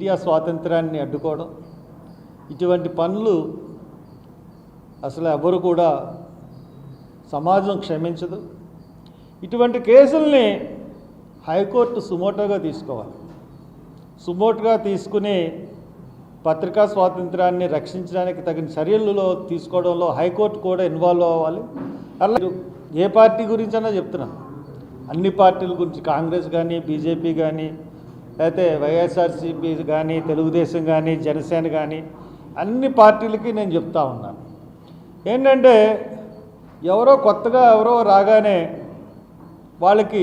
Media స్వాతంత్రాన్ని అడ్డుకోవడం, ఇటువంటి పనులు అసలు ఎవరు కూడా సమాజం క్షమించదు. ఇటువంటి కేసుల్ని హైకోర్టు సుమోటోగా తీసుకోవాలి. సుమోటోగా తీసుకుని పత్రికా స్వాతంత్రాన్ని రక్షించడానికి తగిన చర్యలలో తీసుకోవడంలో హైకోర్టు కూడా ఇన్వాల్వ్ అవ్వాలి. అలా ఏ పార్టీ గురించైనా చెప్తున్నాను, అన్ని పార్టీల గురించి, కాంగ్రెస్ కానీ, బీజేపీ కానీ, లేకపోతే వైఎస్ఆర్సీపీ కానీ, తెలుగుదేశం కానీ, జనసేన కానీ, అన్ని పార్టీలకి నేను చెప్తా ఉన్నాను. ఏంటంటే కొత్తగా ఎవరో రాగానే వాళ్ళకి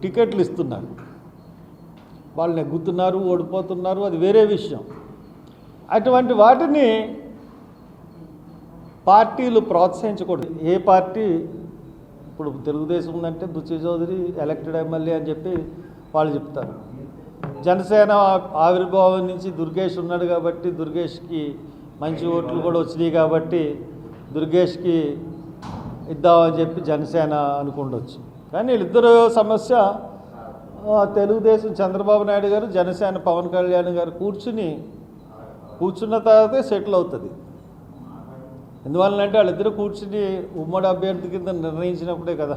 టికెట్లు ఇస్తున్నారు, వాళ్ళు నెగ్గుతున్నారు, ఓడిపోతున్నారు, అది వేరే విషయం. అటువంటి వాటిని పార్టీలు ప్రోత్సహించకూడదు. ఏ పార్టీ, ఇప్పుడు తెలుగుదేశం ఉందంటే బుచ్చి చౌదరి ఎలక్టెడ్ ఎమ్మెల్యే అని చెప్పి వాళ్ళు చెప్తారు. జనసేన ఆవిర్భావం నుంచి దుర్గేష్ ఉన్నాడు కాబట్టి దుర్గేష్కి మంచి ఓట్లు కూడా వచ్చినాయి కాబట్టి దుర్గేష్కి ఇద్దామని చెప్పి జనసేన అనుకుండొచ్చు. కానీ వీళ్ళిద్దరు సమస్య తెలుగుదేశం చంద్రబాబు నాయుడు గారు, జనసేన పవన్ కళ్యాణ్ గారు కూర్చున్న తర్వాతే సెటిల్ అవుతుంది. ఎందువల్లంటే వాళ్ళిద్దరూ కూర్చుని ఉమ్మడి అభ్యర్థి కింద నిర్ణయించినప్పుడే కదా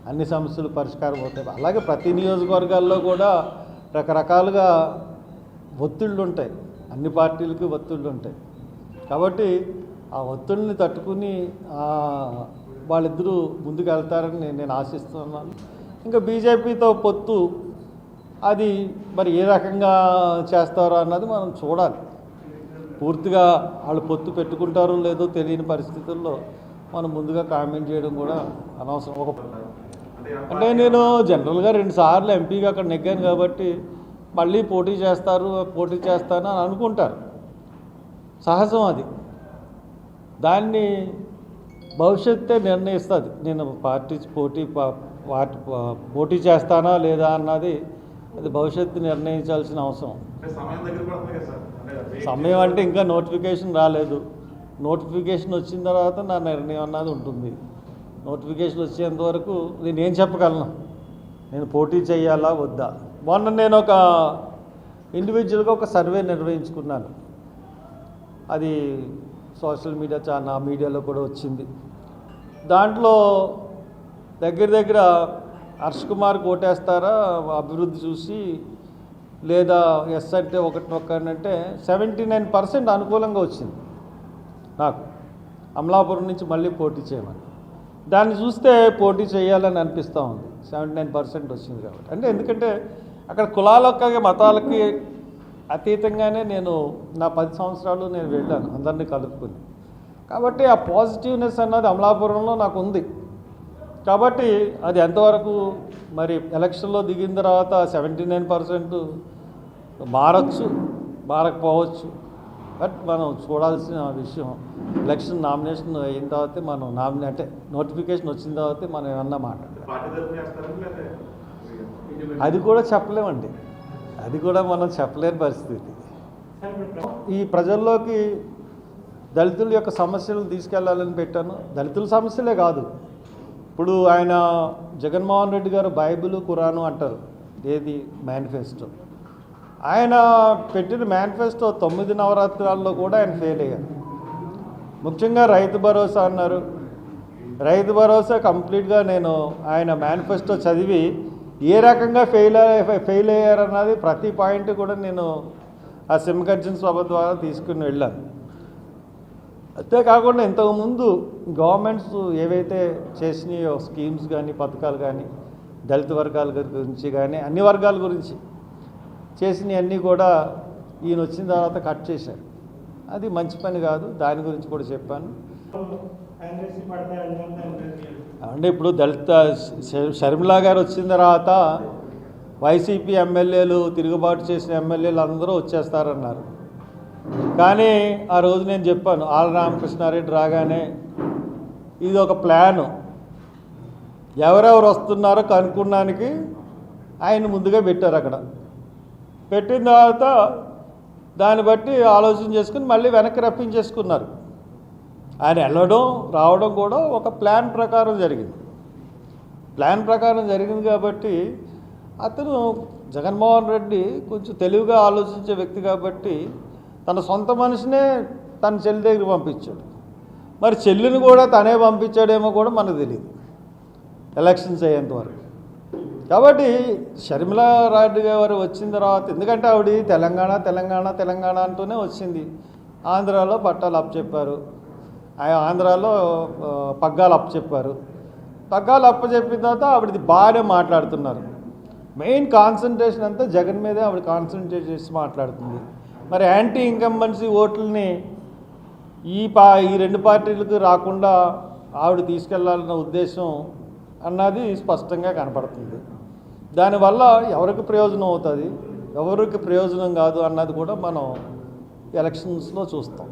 అన్ని సమస్యలు పరిష్కారం అవుతాయి. అలాగే ప్రతి నియోజకవర్గాల్లో కూడా రకరకాలుగా ఒత్తిళ్ళు ఉంటాయి, అన్ని పార్టీలకి ఒత్తిళ్ళు ఉంటాయి. కాబట్టి ఆ ఒత్తిడిని తట్టుకుని వాళ్ళిద్దరూ ముందుకు వెళ్తారని నేను ఆశిస్తున్నాను. ఇంకా బీజేపీతో పొత్తు, అది మరి ఏ రకంగా చేస్తారో అన్నది మనం చూడాలి. పూర్తిగా వాళ్ళు పొత్తు పెట్టుకుంటారో లేదో తెలియని పరిస్థితుల్లో మనం ముందుగా కామెంట్ చేయడం కూడా అనవసరం. అంటే నేను జనరల్గా 2 సార్లు ఎంపీగా అక్కడ నెగ్గాను కాబట్టి మళ్ళీ పోటీ చేస్తాను అని అనుకుంటారు, సహజం అది. దాన్ని భవిష్యత్తే నిర్ణయిస్తుంది. నేను పోటీ చేస్తానా లేదా అన్నది అది భవిష్యత్తు నిర్ణయించాల్సిన అవసరం. సమయం అంటే ఇంకా నోటిఫికేషన్ రాలేదు. నోటిఫికేషన్ వచ్చిన తర్వాత నా నిర్ణయం అన్నది ఉంటుంది. నోటిఫికేషన్ వచ్చేంత వరకు నేనేం చెప్పగలను, నేను పోటీ చేయాలా వద్దా. మొన్న నేను ఒక ఇండివిజువల్గా ఒక సర్వే నిర్వహించుకున్నాను, అది సోషల్ మీడియా నా మీడియాలో కూడా వచ్చింది. దాంట్లో దగ్గర హర్ష్ కుమార్కి ఓటేస్తారా అభివృద్ధి చూసి, లేదా ఎస్ అంటే ఒకటంటే 79% అనుకూలంగా వచ్చింది నాకు, అమలాపురం నుంచి మళ్ళీ పోటీ చేయమని. దాన్ని చూస్తే పోటీ చేయాలని అనిపిస్తూ ఉంది. 79% వచ్చింది కాబట్టి. అంటే ఎందుకంటే అక్కడ కులాలకి మతాలకి అతీతంగానే నేను నా 10 సంవత్సరాలు నేను వెళ్ళాను అందరినీ కలుపుకుని. కాబట్టి ఆ పాజిటివ్నెస్ అన్నది అమలాపురంలో నాకు ఉంది. కాబట్టి అది ఎంతవరకు మరి ఎలక్షన్లో దిగిన తర్వాత 79% మారకపోవచ్చు. బట్ మనం చూడాల్సిన విషయం, ఎలక్షన్ నామినేషన్ అయిన తర్వాత మనం అంటే నోటిఫికేషన్ వచ్చిన తర్వాత మనం ఏమన్నా అది కూడా చెప్పలేమండి, అది కూడా మనం చెప్పలేని పరిస్థితి. ఈ ప్రజల్లోకి దళితుల యొక్క సమస్యలను తీసుకెళ్లాలని పెట్టాను. దళితుల సమస్యలే కాదు, ఇప్పుడు ఆయన జగన్మోహన్ రెడ్డి గారు బైబిల్ ఖురాను అంటారు, ఏది మేనిఫెస్టో. ఆయన పెట్టిన మేనిఫెస్టో 9 నవరాత్రాల్లో కూడా ఆయన ఫెయిల్ అయ్యారు. ముఖ్యంగా రైతు భరోసా అన్నారు. రైతు భరోసా కంప్లీట్గా నేను ఆయన మేనిఫెస్టో చదివి ఏ రకంగా ఫెయిల్ అయ్యారన్నది ప్రతి పాయింట్ కూడా నేను ఆ సింహగర్జన సభ ద్వారా తీసుకుని వెళ్ళాను. అంతేకాకుండా ఇంతకుముందు గవర్నమెంట్స్ ఏవైతే చేసినాయో స్కీమ్స్ కానీ, పథకాలు కానీ, దళిత వర్గాల గురించి కానీ, అన్ని వర్గాల గురించి చేసినవన్నీ కూడా ఈయన వచ్చిన తర్వాత కట్ చేశారు. అది మంచి పని కాదు, దాని గురించి కూడా చెప్పాను. అంటే ఇప్పుడు దళిత షర్మిలా గారు వచ్చిన తర్వాత వైసీపీ ఎమ్మెల్యేలు, తిరుగుబాటు చేసిన ఎమ్మెల్యేలు అందరూ వచ్చేస్తారన్నారు. కానీ ఆ రోజు నేను చెప్పాను, ఆళ్ళ రామకృష్ణారెడ్డి రాగానే ఇది ఒక ప్లాను, ఎవరెవరు వస్తున్నారో కనుక్కోడానికి ఆయన ముందుగా పెట్టారు. అక్కడ పెట్టిన తర్వాత దాన్ని బట్టి ఆలోచన చేసుకుని మళ్ళీ వెనక్కి రప్పించేసుకున్నారు. ఆయన వెళ్ళడం రావడం కూడా ఒక ప్లాన్ ప్రకారం జరిగింది. కాబట్టి అతను జగన్మోహన్ రెడ్డి కొంచెం తెలివిగా ఆలోచించే వ్యక్తి కాబట్టి తన సొంత మనిషినే తన చెల్లి దగ్గరికి పంపించాడు. మరి చెల్లిని కూడా తనే పంపించాడేమో కూడా మనకు తెలియదు ఎలక్షన్స్ అయ్యేంతవరకు. కాబట్టి షర్మిలా రెడ్డి గారు వచ్చిన తర్వాత, ఎందుకంటే ఆవిడ తెలంగాణ తెలంగాణ తెలంగాణ అంటూనే వచ్చింది. ఆంధ్రాలో పట్టాలు అప్పచెప్పారు, ఆంధ్రాలో పగ్గాలు అప్పచెప్పారు. పగ్గాలు అప్పచెప్పిన తర్వాత ఆవిడది బాగానే మాట్లాడుతున్నారు. మెయిన్ కాన్సన్ట్రేషన్ అంతా జగన్ మీదే ఆవిడ కాన్సన్ట్రేట్ చేసి మాట్లాడుతుంది. మరి యాంటీ ఇన్కంబెన్సీ ఓట్లని ఈ రెండు పార్టీలకు రాకుండా ఆవిడ తీసుకెళ్లాలన్న ఉద్దేశం అన్నది స్పష్టంగా కనపడుతుంది. దానివల్ల ఎవరికి ప్రయోజనం అవుతుంది, ఎవరికి ప్రయోజనం కాదు అన్నది కూడా మనం ఎలక్షన్స్లో చూస్తాం.